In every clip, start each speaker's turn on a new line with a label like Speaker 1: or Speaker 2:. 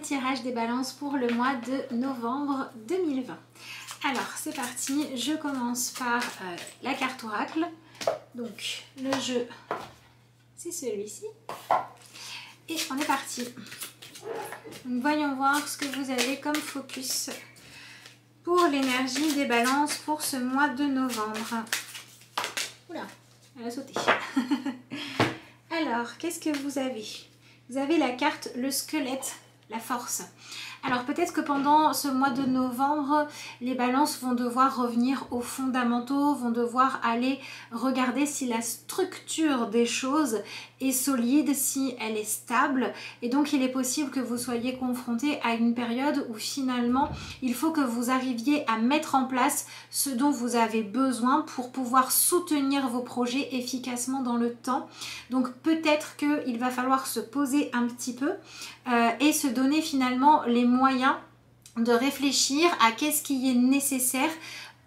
Speaker 1: tirage des balances pour le mois de novembre 2020. Alors c'est parti, je commence par la carte oracle. Donc le jeu c'est celui-ci. Et on est parti. Donc, voyons voir ce que vous avez comme focus pour l'énergie des balances pour ce mois de novembre. Oula, elle a sauté. Alors, qu'est-ce que vous avez? Vous avez la carte le squelette, la force. Alors peut-être que pendant ce mois de novembre, les balances vont devoir revenir aux fondamentaux, vont devoir aller regarder si la structure des choses est solide, si elle est stable. Et donc il est possible que vous soyez confronté à une période où finalement il faut que vous arriviez à mettre en place ce dont vous avez besoin pour pouvoir soutenir vos projets efficacement dans le temps. Donc peut-être qu'il va falloir se poser un petit peu et se donner finalement les moyens de réfléchir à qu'est-ce qui est nécessaire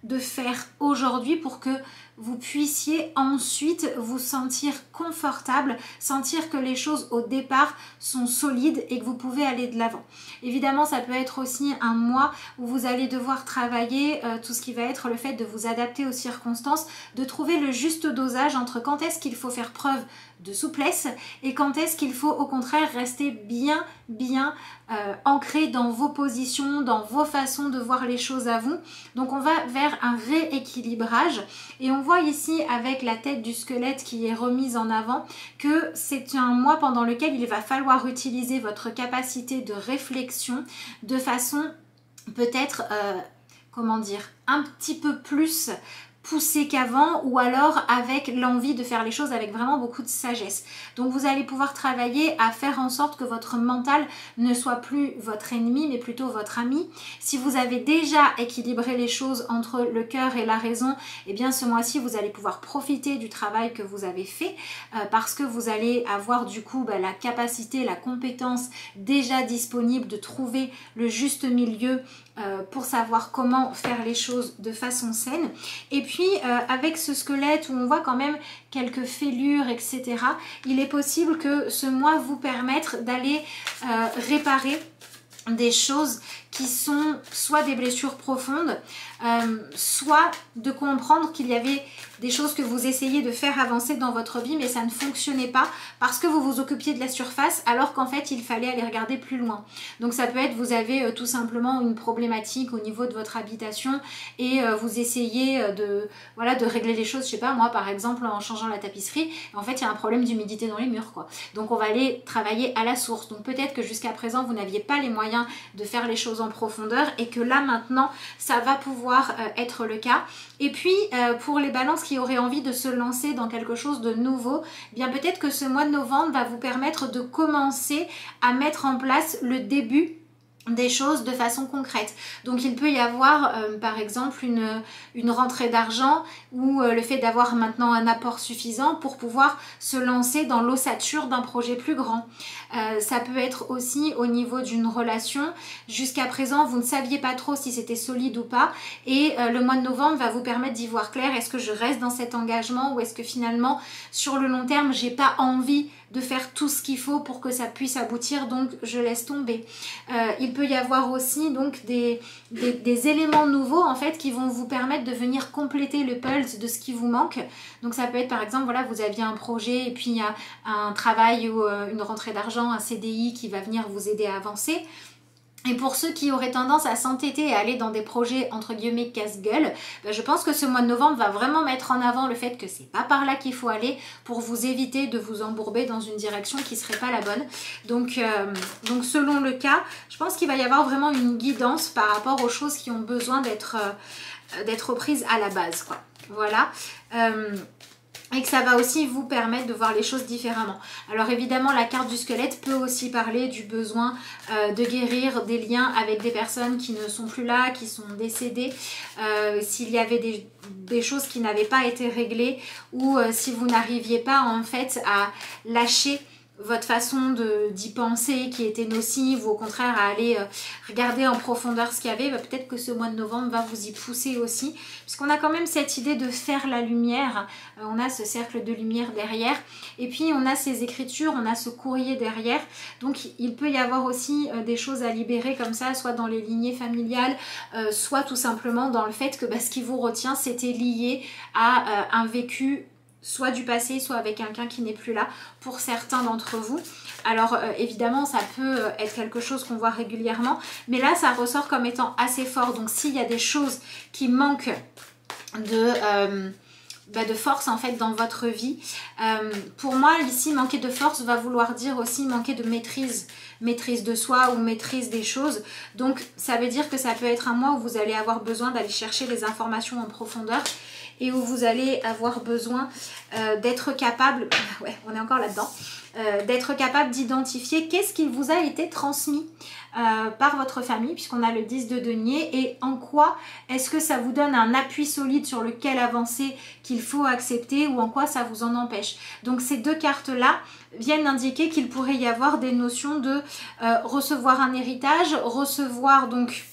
Speaker 1: de faire aujourd'hui pour que vous puissiez ensuite vous sentir confortable, sentir que les choses au départ sont solides et que vous pouvez aller de l'avant. Évidemment, ça peut être aussi un mois où vous allez devoir travailler tout ce qui va être le fait de vous adapter aux circonstances, de trouver le juste dosage entre quand est-ce qu'il faut faire preuve de souplesse et quand est-ce qu'il faut au contraire rester bien ancré dans vos positions, dans vos façons de voir les choses à vous. Donc on va vers un rééquilibrage et on voit ici avec la tête du squelette qui est remise en avant que c'est un mois pendant lequel il va falloir utiliser votre capacité de réflexion de façon peut-être, comment dire, un petit peu plus poussé qu'avant ou alors avec l'envie de faire les choses avec vraiment beaucoup de sagesse. Donc vous allez pouvoir travailler à faire en sorte que votre mental ne soit plus votre ennemi mais plutôt votre ami. Si vous avez déjà équilibré les choses entre le cœur et la raison, eh bien ce mois-ci vous allez pouvoir profiter du travail que vous avez fait parce que vous allez avoir du coup la capacité, la compétence déjà disponible de trouver le juste milieu pour savoir comment faire les choses de façon saine. Et puis avec ce squelette où on voit quand même quelques fêlures, etc., il est possible que ce mois vous permette d'aller réparer des choses qui sont soit des blessures profondes, soit de comprendre qu'il y avait des choses que vous essayez de faire avancer dans votre vie mais ça ne fonctionnait pas parce que vous vous occupiez de la surface alors qu'en fait il fallait aller regarder plus loin. Donc ça peut être vous avez tout simplement une problématique au niveau de votre habitation et vous essayez de régler les choses, je sais pas moi par exemple en changeant la tapisserie, en fait il y a un problème d'humidité dans les murs quoi. Donc on va aller travailler à la source. Donc peut-être que jusqu'à présent vous n'aviez pas les moyens de faire les choses en profondeur et que là maintenant ça va pouvoir être le cas. Et puis pour les balances qui auraient envie de se lancer dans quelque chose de nouveau, eh bien peut-être que ce mois de novembre va vous permettre de commencer à mettre en place le début des choses de façon concrète. Donc il peut y avoir par exemple une rentrée d'argent ou le fait d'avoir maintenant un apport suffisant pour pouvoir se lancer dans l'ossature d'un projet plus grand. Ça peut être aussi au niveau d'une relation. Jusqu'à présent vous ne saviez pas trop si c'était solide ou pas et le mois de novembre va vous permettre d'y voir clair. Est-ce que je reste dans cet engagement ou est-ce que finalement sur le long terme j'ai pas envie de faire tout ce qu'il faut pour que ça puisse aboutir, donc je laisse tomber. Il peut y avoir aussi donc des éléments nouveaux en fait qui vont vous permettre de venir compléter le puzzle de ce qui vous manque. Donc ça peut être par exemple, voilà, vous aviez un projet et puis il y a un travail ou une rentrée d'argent, un CDI qui va venir vous aider à avancer. Et pour ceux qui auraient tendance à s'entêter et à aller dans des projets entre guillemets casse-gueule, je pense que ce mois de novembre va vraiment mettre en avant le fait que c'est pas par là qu'il faut aller pour vous éviter de vous embourber dans une direction qui serait pas la bonne. Donc selon le cas, je pense qu'il va y avoir vraiment une guidance par rapport aux choses qui ont besoin d'être prises à la base, quoi. Voilà. Et que ça va aussi vous permettre de voir les choses différemment. Alors évidemment la carte du squelette peut aussi parler du besoin de guérir des liens avec des personnes qui ne sont plus là, qui sont décédées, s'il y avait des choses qui n'avaient pas été réglées ou si vous n'arriviez pas en fait à lâcher votre façon d'y penser qui était nocive ou au contraire à aller regarder en profondeur ce qu'il y avait, peut-être que ce mois de novembre va vous y pousser aussi, puisqu'on a quand même cette idée de faire la lumière, on a ce cercle de lumière derrière, et puis on a ces écritures, on a ce courrier derrière, donc il peut y avoir aussi des choses à libérer comme ça, soit dans les lignées familiales, soit tout simplement dans le fait que ce qui vous retient, c'était lié à un vécu soit du passé, soit avec quelqu'un qui n'est plus là, pour certains d'entre vous. Alors évidemment, ça peut être quelque chose qu'on voit régulièrement, mais là, ça ressort comme étant assez fort. Donc s'il y a des choses qui manquent de force en fait dans votre vie, pour moi ici, manquer de force va vouloir dire aussi manquer de maîtrise de soi ou maîtrise des choses. Donc ça veut dire que ça peut être un mois où vous allez avoir besoin d'aller chercher les informations en profondeur et où vous allez avoir besoin d'être capable, ouais, on est encore là-dedans, d'être capable d'identifier qu'est-ce qui vous a été transmis par votre famille, puisqu'on a le 10 de denier, et en quoi est-ce que ça vous donne un appui solide sur lequel avancer qu'il faut accepter, ou en quoi ça vous en empêche. Donc ces deux cartes-là viennent indiquer qu'il pourrait y avoir des notions de recevoir un héritage, recevoir donc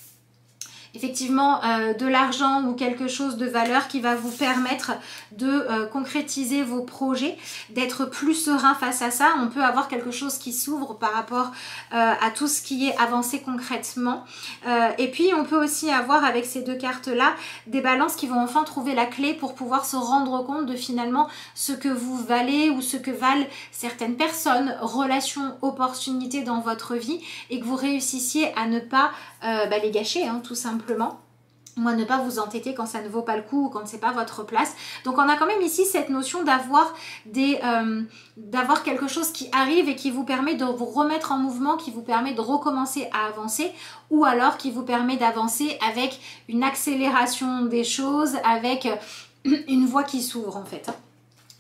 Speaker 1: effectivement de l'argent ou quelque chose de valeur qui va vous permettre de concrétiser vos projets, d'être plus serein face à ça. On peut avoir quelque chose qui s'ouvre par rapport à tout ce qui est avancé concrètement. Et puis on peut aussi avoir avec ces deux cartes-là des balances qui vont enfin trouver la clé pour pouvoir se rendre compte de finalement ce que vous valez ou ce que valent certaines personnes, relations, opportunités dans votre vie, et que vous réussissiez à ne pas les gâcher, hein, tout simplement. Ou à ne pas vous entêter quand ça ne vaut pas le coup ou quand c'est pas votre place. Donc on a quand même ici cette notion d'avoir d'avoir quelque chose qui arrive et qui vous permet de vous remettre en mouvement, qui vous permet de recommencer à avancer, ou alors qui vous permet d'avancer avec une accélération des choses, avec une voie qui s'ouvre en fait.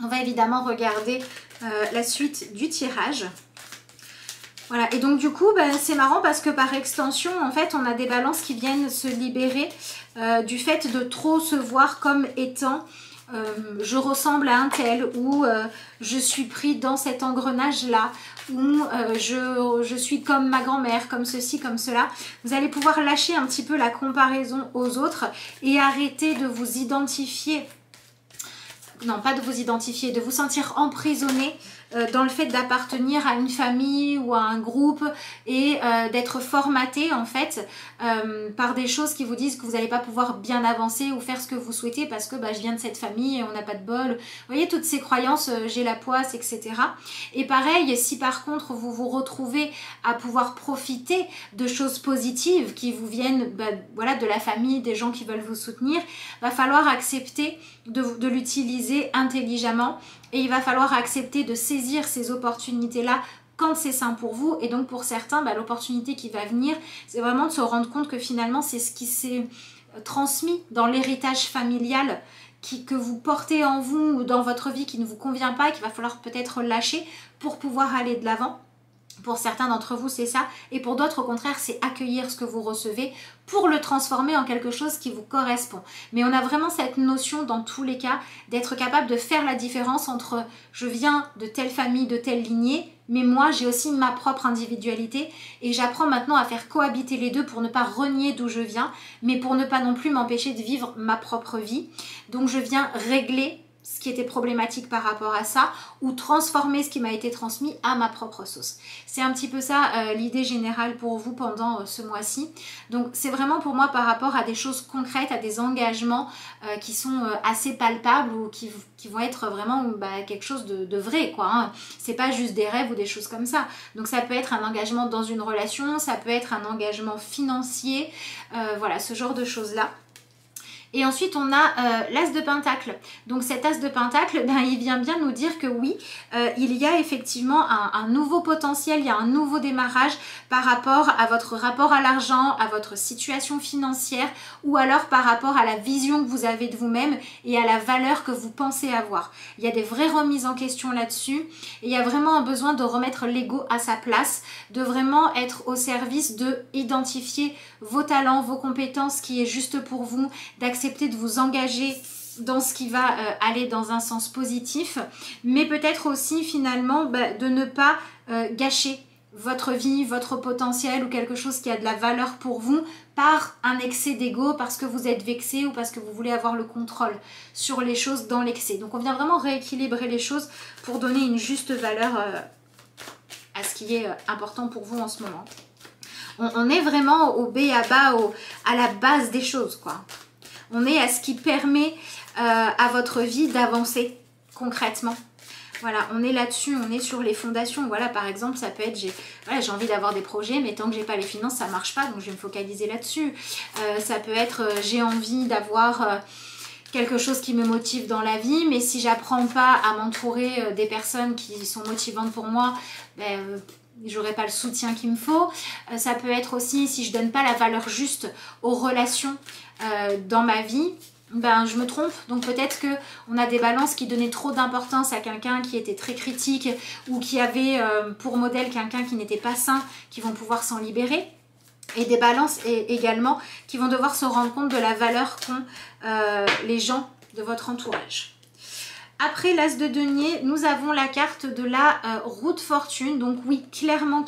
Speaker 1: On va évidemment regarder la suite du tirage. Voilà, et donc du coup, c'est marrant parce que par extension, en fait, on a des balances qui viennent se libérer du fait de trop se voir comme étant je ressemble à un tel, ou je suis pris dans cet engrenage-là, ou je suis comme ma grand-mère, comme ceci, comme cela. Vous allez pouvoir lâcher un petit peu la comparaison aux autres et arrêter de vous identifier. Non, pas de vous identifier, de vous sentir emprisonné dans le fait d'appartenir à une famille ou à un groupe et d'être formaté en fait par des choses qui vous disent que vous n'allez pas pouvoir bien avancer ou faire ce que vous souhaitez parce que je viens de cette famille et on n'a pas de bol. Vous voyez, toutes ces croyances, j'ai la poisse, etc. Et pareil, si par contre vous vous retrouvez à pouvoir profiter de choses positives qui vous viennent voilà, de la famille, des gens qui veulent vous soutenir, va falloir accepter de l'utiliser intelligemment, et il va falloir accepter de saisir ces opportunités-là quand c'est sain pour vous. Et donc pour certains, l'opportunité qui va venir, c'est vraiment de se rendre compte que finalement c'est ce qui s'est transmis dans l'héritage familial que vous portez en vous ou dans votre vie qui ne vous convient pas et qu'il va falloir peut-être lâcher pour pouvoir aller de l'avant. Pour certains d'entre vous, c'est ça. Et pour d'autres, au contraire, c'est accueillir ce que vous recevez pour le transformer en quelque chose qui vous correspond. Mais on a vraiment cette notion, dans tous les cas, d'être capable de faire la différence entre je viens de telle famille, de telle lignée, mais moi, j'ai aussi ma propre individualité et j'apprends maintenant à faire cohabiter les deux pour ne pas renier d'où je viens, mais pour ne pas non plus m'empêcher de vivre ma propre vie. Donc, je viens régler ce qui était problématique par rapport à ça, ou transformer ce qui m'a été transmis à ma propre sauce. C'est un petit peu ça l'idée générale pour vous pendant ce mois-ci. Donc c'est vraiment pour moi par rapport à des choses concrètes, à des engagements qui sont assez palpables ou qui vont être vraiment quelque chose de vrai, quoi. Hein. C'est pas juste des rêves ou des choses comme ça. Donc ça peut être un engagement dans une relation, ça peut être un engagement financier, voilà, ce genre de choses-là. Et ensuite, on a l'as de pentacle. Donc cet as de pentacle, il vient bien nous dire que oui, il y a effectivement un nouveau potentiel, il y a un nouveau démarrage par rapport à votre rapport à l'argent, à votre situation financière, ou alors par rapport à la vision que vous avez de vous-même et à la valeur que vous pensez avoir. Il y a des vraies remises en question là-dessus, et il y a vraiment un besoin de remettre l'ego à sa place, de vraiment être au service de identifier vos talents, vos compétences, ce qui est juste pour vous, d'accepter de vous engager dans ce qui va aller dans un sens positif, mais peut-être aussi finalement de ne pas gâcher votre vie, votre potentiel ou quelque chose qui a de la valeur pour vous par un excès d'ego, parce que vous êtes vexé ou parce que vous voulez avoir le contrôle sur les choses dans l'excès. Donc on vient vraiment rééquilibrer les choses pour donner une juste valeur à ce qui est important pour vous en ce moment. On est vraiment au b.a-ba, à la base des choses, quoi. On est à ce qui permet à votre vie d'avancer concrètement. Voilà, on est là-dessus, on est sur les fondations. Voilà, par exemple, ça peut être, j'ai envie d'avoir des projets, mais tant que j'ai pas les finances, ça marche pas, donc je vais me focaliser là-dessus. Ça peut être, j'ai envie d'avoir quelque chose qui me motive dans la vie, mais si j'apprends pas à m'entourer des personnes qui sont motivantes pour moi, j'aurai pas le soutien qu'il me faut. Ça peut être aussi, si je donne pas la valeur juste aux relations dans ma vie, je me trompe. Donc peut-être qu'on a des balances qui donnaient trop d'importance à quelqu'un qui était très critique ou qui avait pour modèle quelqu'un qui n'était pas sain, qui vont pouvoir s'en libérer. Et des balances également qui vont devoir se rendre compte de la valeur qu'ont les gens de votre entourage. Après l'as de denier, nous avons la carte de la roue de fortune. Donc oui, clairement,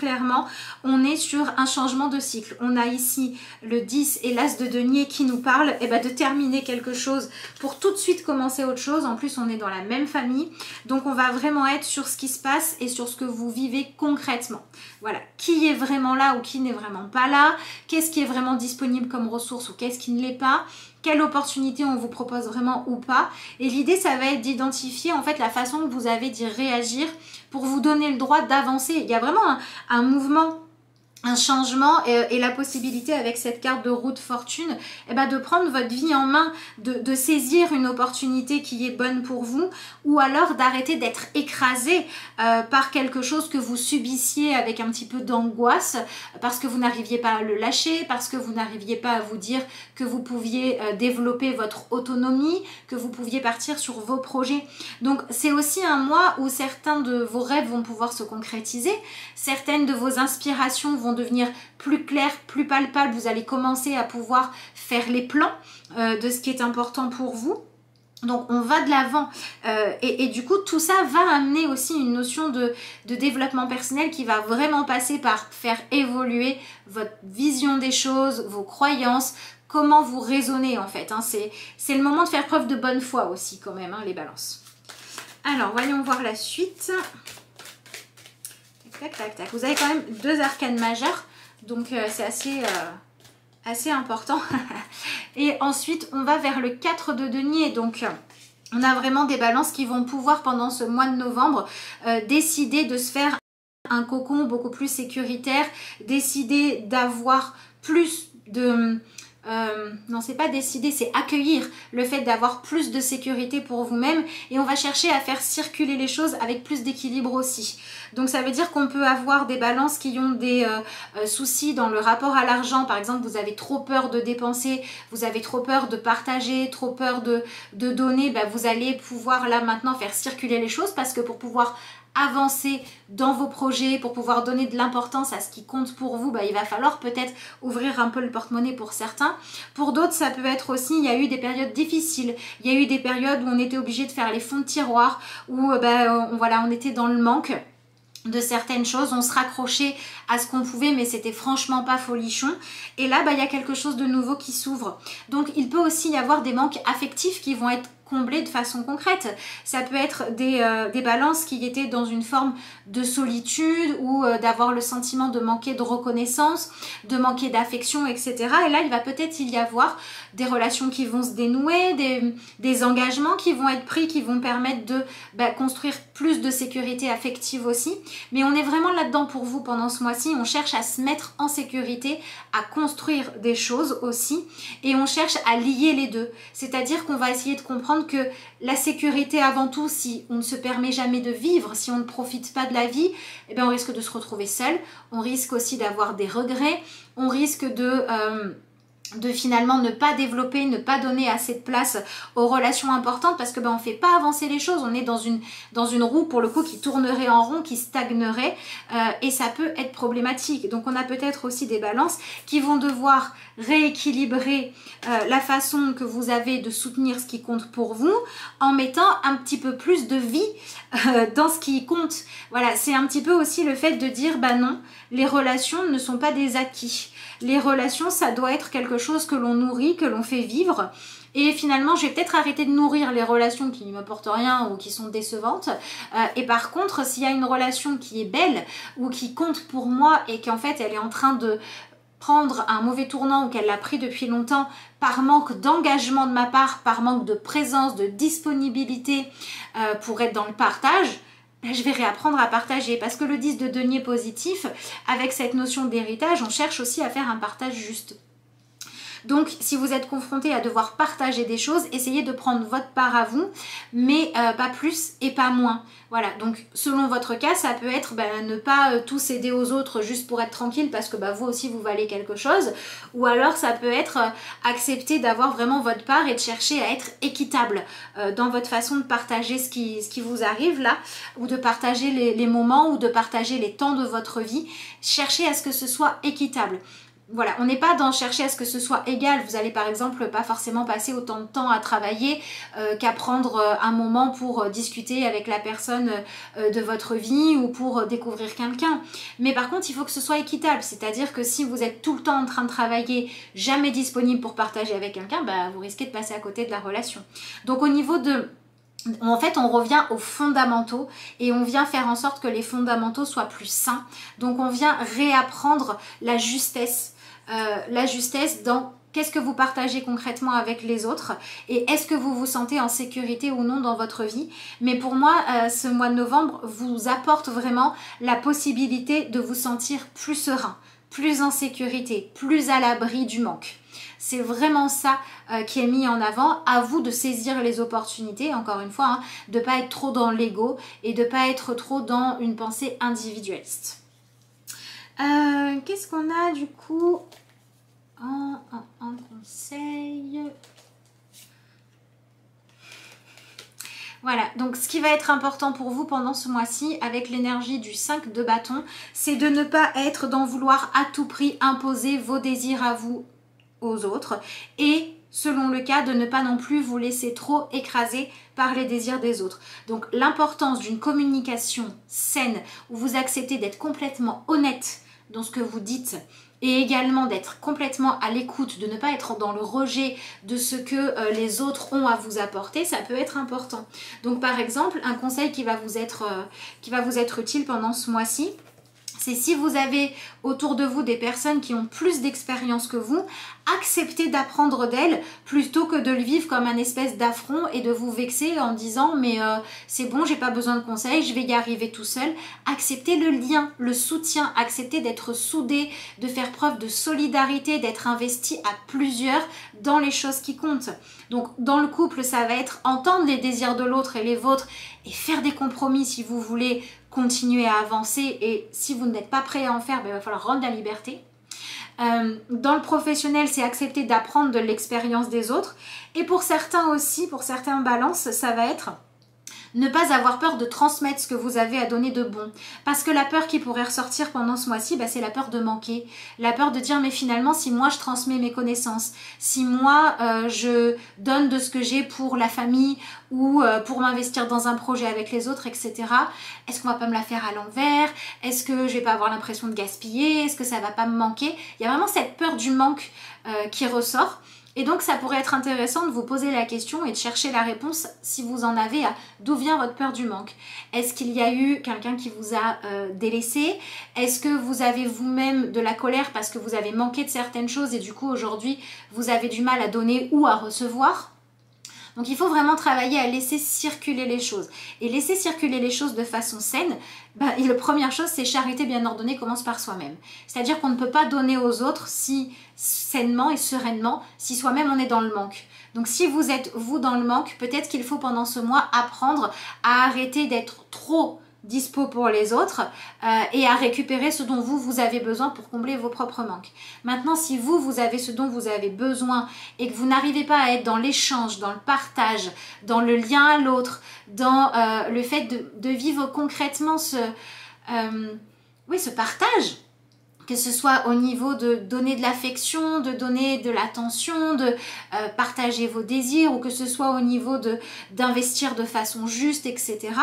Speaker 1: on est sur un changement de cycle. On a ici le 10 et l'as de denier qui nous parlent de terminer quelque chose pour tout de suite commencer autre chose. En plus, on est dans la même famille. Donc on va vraiment être sur ce qui se passe et sur ce que vous vivez concrètement. Voilà, qui est vraiment là ou qui n'est vraiment pas là. Qu'est-ce qui est vraiment disponible comme ressource ou qu'est-ce qui ne l'est pas. Quelle opportunité on vous propose vraiment ou pas. Et l'idée, ça va être d'identifier en fait la façon que vous avez d'y réagir pour vous donner le droit d'avancer. Il y a vraiment un mouvement, un changement et la possibilité avec cette carte de roue de fortune de prendre votre vie en main, de saisir une opportunité qui est bonne pour vous ou alors d'arrêter d'être écrasé par quelque chose que vous subissiez avec un petit peu d'angoisse parce que vous n'arriviez pas à le lâcher, parce que vous n'arriviez pas à vous dire que vous pouviez développer votre autonomie, que vous pouviez partir sur vos projets. Donc c'est aussi un mois où certains de vos rêves vont pouvoir se concrétiser, certaines de vos inspirations vont devenir plus claires, plus palpables. Vous allez commencer à pouvoir faire les plans de ce qui est important pour vous. Donc on va de l'avant et du coup tout ça va amener aussi une notion de développement personnel qui va vraiment passer par faire évoluer votre vision des choses, vos croyances, comment vous raisonnez en fait. C'est le moment de faire preuve de bonne foi aussi quand même, les balances. Alors voyons voir la suite. Tac. Vous avez quand même 2 arcanes majeures, donc c'est assez important. Et ensuite, on va vers le 4 de denier. Donc, on a vraiment des balances qui vont pouvoir, pendant ce mois de novembre, décider de se faire un cocon beaucoup plus sécuritaire, décider d'avoir plus de... non, c'est pas décider, c'est accueillir le fait d'avoir plus de sécurité pour vous-même et on va chercher à faire circuler les choses avec plus d'équilibre aussi. Donc ça veut dire qu'on peut avoir des balances qui ont des soucis dans le rapport à l'argent. Par exemple, vous avez trop peur de dépenser, vous avez trop peur de partager, trop peur de donner. Vous allez pouvoir là maintenant faire circuler les choses parce que pour pouvoir avancer dans vos projets, pour pouvoir donner de l'importance à ce qui compte pour vous, il va falloir peut-être ouvrir un peu le porte-monnaie pour certains. Pour d'autres, ça peut être aussi, il y a eu des périodes difficiles, il y a eu des périodes où on était obligé de faire les fonds de tiroir, où on était dans le manque de certaines choses, on se raccrochait à ce qu'on pouvait mais c'était franchement pas folichon et là il y a quelque chose de nouveau qui s'ouvre. Donc il peut aussi y avoir des manques affectifs qui vont être comblés de façon concrète. Ça peut être des balances qui étaient dans une forme de solitude ou d'avoir le sentiment de manquer de reconnaissance, de manquer d'affection, etc. Et là, il va peut-être y avoir des relations qui vont se dénouer, des engagements qui vont être pris, qui vont permettre de construire plus de sécurité affective aussi. Mais on est vraiment là-dedans pour vous pendant ce mois-ci. On cherche à se mettre en sécurité, à construire des choses aussi. Et on cherche à lier les deux. C'est-à-dire qu'on va essayer de comprendre que la sécurité avant tout, si on ne se permet jamais de vivre, si on ne profite pas de la vie, on risque de se retrouver seul, on risque aussi d'avoir des regrets, on risque de de finalement ne pas développer, ne pas donner assez de place aux relations importantes parce que on fait pas avancer les choses, on est dans une roue pour le coup qui tournerait en rond, qui stagnerait et ça peut être problématique. Donc on a peut-être aussi des balances qui vont devoir rééquilibrer la façon que vous avez de soutenir ce qui compte pour vous en mettant un petit peu plus de vie dans ce qui compte. Voilà, c'est un petit peu aussi le fait de dire non, les relations ne sont pas des acquis. Les relations, ça doit être quelque chose que l'on nourrit, que l'on fait vivre. Et finalement, je vais peut-être arrêter de nourrir les relations qui ne m'apportent rien ou qui sont décevantes. Et par contre, s'il y a une relation qui est belle ou qui compte pour moi et qu'en fait, elle est en train de prendre un mauvais tournant ou qu'elle l'a pris depuis longtemps par manque d'engagement de ma part, par manque de présence, de disponibilité pour être dans le partage, je vais réapprendre à partager parce que le 10 de denier positif, avec cette notion d'héritage, on cherche aussi à faire un partage juste. Donc, si vous êtes confronté à devoir partager des choses, essayez de prendre votre part à vous, mais pas plus et pas moins. Voilà, donc selon votre cas, ça peut être ne pas tout céder aux autres juste pour être tranquille parce que vous aussi vous valez quelque chose. Ou alors ça peut être accepter d'avoir vraiment votre part et de chercher à être équitable dans votre façon de partager ce qui vous arrive là, ou de partager les moments, ou de partager les temps de votre vie. Cherchez à ce que ce soit équitable. Voilà, on n'est pas dans chercher à ce que ce soit égal. Vous allez par exemple pas forcément passer autant de temps à travailler qu'à prendre un moment pour discuter avec la personne de votre vie ou pour découvrir quelqu'un. Mais par contre, il faut que ce soit équitable. C'est-à-dire que si vous êtes tout le temps en train de travailler, jamais disponible pour partager avec quelqu'un, vous risquez de passer à côté de la relation. Donc au niveau de... En fait, on revient aux fondamentaux et on vient faire en sorte que les fondamentaux soient plus sains. Donc on vient réapprendre la justesse dans qu'est-ce que vous partagez concrètement avec les autres et est-ce que vous vous sentez en sécurité ou non dans votre vie. Mais pour moi, ce mois de novembre vous apporte vraiment la possibilité de vous sentir plus serein, plus en sécurité, plus à l'abri du manque. C'est vraiment ça qui est mis en avant. À vous de saisir les opportunités, encore une fois, de ne pas être trop dans l'ego et de ne pas être trop dans une pensée individualiste. Qu'est-ce qu'on a du coup en conseil? Voilà, donc ce qui va être important pour vous pendant ce mois-ci avec l'énergie du 5 de bâton, c'est de ne pas être dans vouloir à tout prix imposer vos désirs à vous aux autres et selon le cas de ne pas non plus vous laisser trop écraser par les désirs des autres. Donc l'importance d'une communication saine où vous acceptez d'être complètement honnête dans ce que vous dites et également d'être complètement à l'écoute, de ne pas être dans le rejet de ce que les autres ont à vous apporter, ça peut être important. Donc par exemple, un conseil qui va vous être utile pendant ce mois-ci, c'est si vous avez autour de vous des personnes qui ont plus d'expérience que vous, acceptez d'apprendre d'elles plutôt que de le vivre comme un espèce d'affront et de vous vexer en disant mais c'est bon, j'ai pas besoin de conseils, je vais y arriver tout seul. Acceptez le lien, le soutien, acceptez d'être soudé, de faire preuve de solidarité, d'être investi à plusieurs dans les choses qui comptent. Donc dans le couple, ça va être entendre les désirs de l'autre et les vôtres et faire des compromis si vous voulez continuer à avancer et si vous n'êtes pas prêt à en faire, il va falloir rendre la liberté. Dans le professionnel, c'est accepter d'apprendre de l'expérience des autres et pour certains aussi, pour certains balances, ça va être ne pas avoir peur de transmettre ce que vous avez à donner de bon. Parce que la peur qui pourrait ressortir pendant ce mois-ci, c'est la peur de manquer. La peur de dire, mais finalement, si moi je transmets mes connaissances, si moi je donne de ce que j'ai pour la famille ou pour m'investir dans un projet avec les autres, etc., est-ce qu'on va pas me la faire à l'envers? Est-ce que je vais pas avoir l'impression de gaspiller? Est-ce que ça va pas me manquer? Il y a vraiment cette peur du manque qui ressort. Et donc ça pourrait être intéressant de vous poser la question et de chercher la réponse si vous en avez à d'où vient votre peur du manque. Est-ce qu'il y a eu quelqu'un qui vous a délaissé? Est-ce que vous avez vous-même de la colère parce que vous avez manqué de certaines choses et du coup aujourd'hui vous avez du mal à donner ou à recevoir? Donc il faut vraiment travailler à laisser circuler les choses. Et laisser circuler les choses de façon saine, et la première chose, c'est charité bien ordonnée commence par soi-même. C'est-à-dire qu'on ne peut pas donner aux autres si sainement et sereinement, si soi-même on est dans le manque. Donc si vous êtes vous dans le manque, peut-être qu'il faut pendant ce mois apprendre à arrêter d'être trop dispo pour les autres et à récupérer ce dont vous avez besoin pour combler vos propres manques. Maintenant, si vous avez ce dont vous avez besoin et que vous n'arrivez pas à être dans l'échange, dans le partage, dans le lien à l'autre, dans le fait de vivre concrètement ce partage, que ce soit au niveau de donner de l'affection, de donner de l'attention, de partager vos désirs, ou que ce soit au niveau d'investir de façon juste, etc.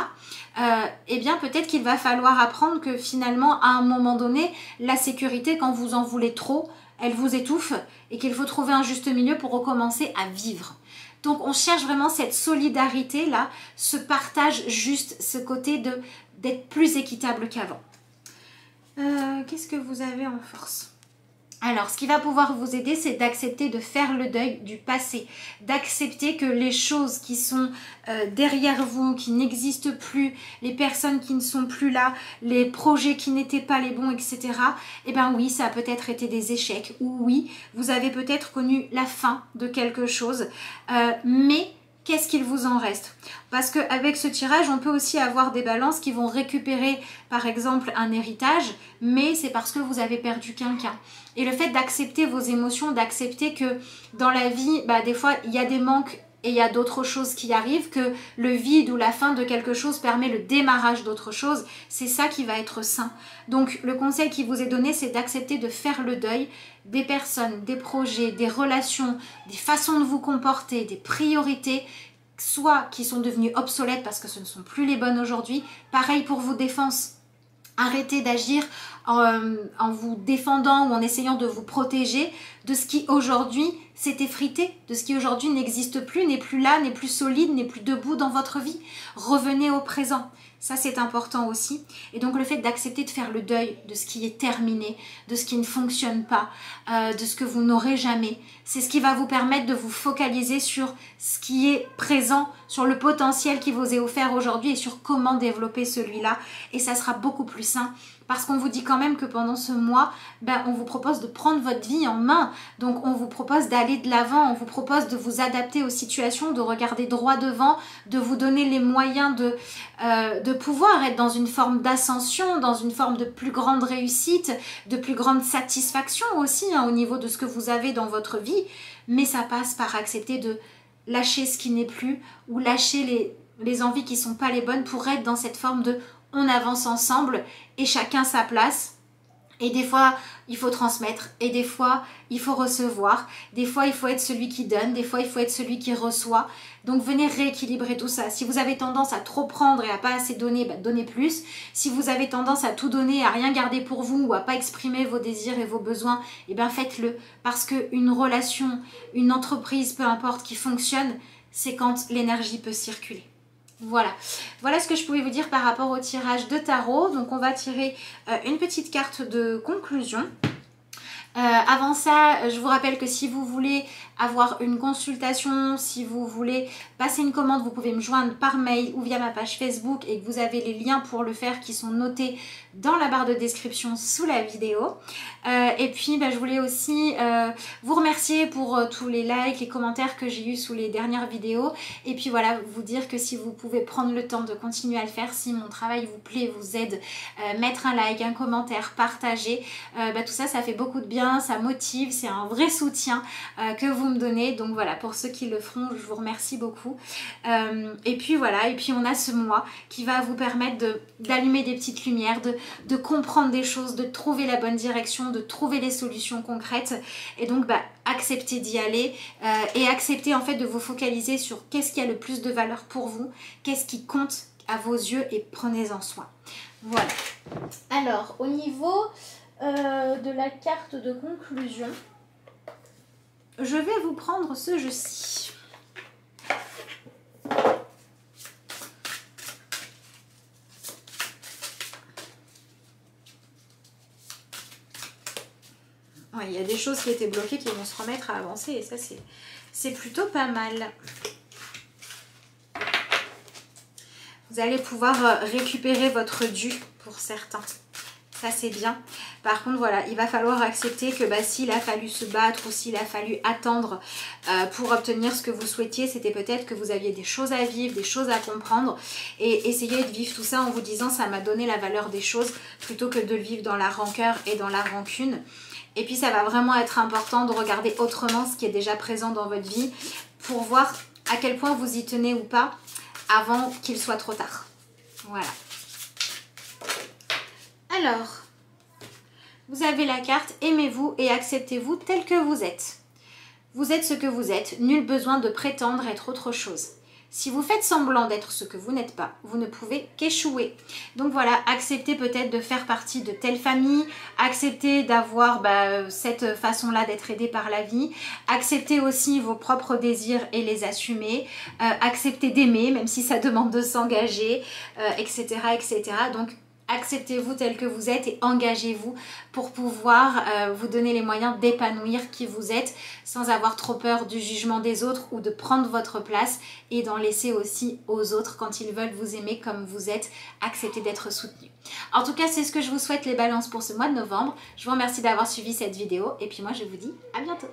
Speaker 1: Eh bien peut-être qu'il va falloir apprendre que finalement à un moment donné, la sécurité, quand vous en voulez trop, elle vous étouffe et qu'il faut trouver un juste milieu pour recommencer à vivre. Donc on cherche vraiment cette solidarité là, ce partage juste, ce côté d'être plus équitable qu'avant. Qu'est-ce que vous avez en force? Alors, ce qui va pouvoir vous aider, c'est d'accepter de faire le deuil du passé, d'accepter que les choses qui sont derrière vous, qui n'existent plus, les personnes qui ne sont plus là, les projets qui n'étaient pas les bons, etc. Eh bien oui, ça a peut-être été des échecs, ou oui, vous avez peut-être connu la fin de quelque chose, mais qu'est-ce qu'il vous en reste? Parce qu'avec ce tirage, on peut aussi avoir des balances qui vont récupérer, par exemple, un héritage, mais c'est parce que vous avez perdu quelqu'un. Et le fait d'accepter vos émotions, d'accepter que dans la vie, des fois, il y a des manques et il y a d'autres choses qui arrivent, que le vide ou la fin de quelque chose permet le démarrage d'autre chose, c'est ça qui va être sain. Donc, le conseil qui vous est donné, c'est d'accepter de faire le deuil des personnes, des projets, des relations, des façons de vous comporter, des priorités, soit qui sont devenues obsolètes parce que ce ne sont plus les bonnes aujourd'hui. Pareil pour vos défenses. Arrêtez d'agir en vous défendant ou en essayant de vous protéger de ce qui aujourd'hui s'est effrité, de ce qui aujourd'hui n'existe plus, n'est plus là, n'est plus solide, n'est plus debout dans votre vie. Revenez au présent. Ça, c'est important aussi. Et donc, le fait d'accepter de faire le deuil de ce qui est terminé, de ce qui ne fonctionne pas, de ce que vous n'aurez jamais, c'est ce qui va vous permettre de vous focaliser sur ce qui est présent, sur le potentiel qui vous est offert aujourd'hui et sur comment développer celui-là. Et ça sera beaucoup plus sain. Parce qu'on vous dit quand même que pendant ce mois, on vous propose de prendre votre vie en main. Donc, on vous propose d'aller de l'avant, on vous propose de vous adapter aux situations, de regarder droit devant, de vous donner les moyens de pouvoir être dans une forme d'ascension, dans une forme de plus grande réussite, de plus grande satisfaction aussi au niveau de ce que vous avez dans votre vie. Mais ça passe par accepter de lâcher ce qui n'est plus ou lâcher les envies qui ne sont pas les bonnes pour être dans cette forme de on avance ensemble et chacun sa place. Et des fois, il faut transmettre. Et des fois, il faut recevoir. Des fois, il faut être celui qui donne. Des fois, il faut être celui qui reçoit. Donc, venez rééquilibrer tout ça. Si vous avez tendance à trop prendre et à pas assez donner, donnez plus. Si vous avez tendance à tout donner, à rien garder pour vous ou à pas exprimer vos désirs et vos besoins, faites-le. Parce qu'une relation, une entreprise, peu importe, qui fonctionne, c'est quand l'énergie peut circuler. Voilà ce que je pouvais vous dire par rapport au tirage de tarot. Donc on va tirer une petite carte de conclusion. Avant ça, je vous rappelle que si vous voulez avoir une consultation, si vous voulez passer une commande, vous pouvez me joindre par mail ou via ma page Facebook et que vous avez les liens pour le faire qui sont notés dans la barre de description sous la vidéo. Et puis je voulais aussi vous remercier pour tous les likes, les commentaires que j'ai eu sous les dernières vidéos. Et puis voilà, vous dire que si vous pouvez prendre le temps de continuer à le faire, si mon travail vous plaît, vous aide, mettre un like, un commentaire, partager, tout ça, ça fait beaucoup de bien, ça motive, c'est un vrai soutien que vous me donnez. Donc voilà, pour ceux qui le feront, je vous remercie beaucoup. Et puis voilà, et puis on a ce mois qui va vous permettre d'allumer des petites lumières, de comprendre des choses, de trouver la bonne direction, de trouver les solutions concrètes. Et donc acceptez d'y aller et acceptez en fait de vous focaliser sur qu'est-ce qui a le plus de valeur pour vous, qu'est-ce qui compte à vos yeux et prenez-en soin. Voilà. Alors au niveau de la carte de conclusion, je vais vous prendre ce jeu-ci. Ouais, il y a des choses qui étaient bloquées qui vont se remettre à avancer et ça c'est plutôt pas mal. Vous allez pouvoir récupérer votre dû pour certains. Ça c'est bien. Par contre, voilà, il va falloir accepter que s'il a fallu se battre ou s'il a fallu attendre pour obtenir ce que vous souhaitiez, c'était peut-être que vous aviez des choses à vivre, des choses à comprendre, et essayez de vivre tout ça en vous disant ça m'a donné la valeur des choses plutôt que de le vivre dans la rancœur et dans la rancune. Et puis ça va vraiment être important de regarder autrement ce qui est déjà présent dans votre vie pour voir à quel point vous y tenez ou pas avant qu'il soit trop tard. Voilà. Alors, vous avez la carte « Aimez-vous et acceptez-vous tel que vous êtes ». Vous êtes ce que vous êtes, nul besoin de prétendre être autre chose. Si vous faites semblant d'être ce que vous n'êtes pas, vous ne pouvez qu'échouer. Donc voilà, acceptez peut-être de faire partie de telle famille, acceptez d'avoir cette façon-là d'être aidé par la vie, acceptez aussi vos propres désirs et les assumer, acceptez d'aimer, même si ça demande de s'engager, etc., etc. Donc, acceptez-vous tel que vous êtes et engagez-vous pour pouvoir vous donner les moyens d'épanouir qui vous êtes sans avoir trop peur du jugement des autres ou de prendre votre place et d'en laisser aussi aux autres quand ils veulent vous aimer comme vous êtes. Acceptez d'être soutenu. En tout cas, c'est ce que je vous souhaite les balances pour ce mois de novembre. Je vous remercie d'avoir suivi cette vidéo et puis moi je vous dis à bientôt.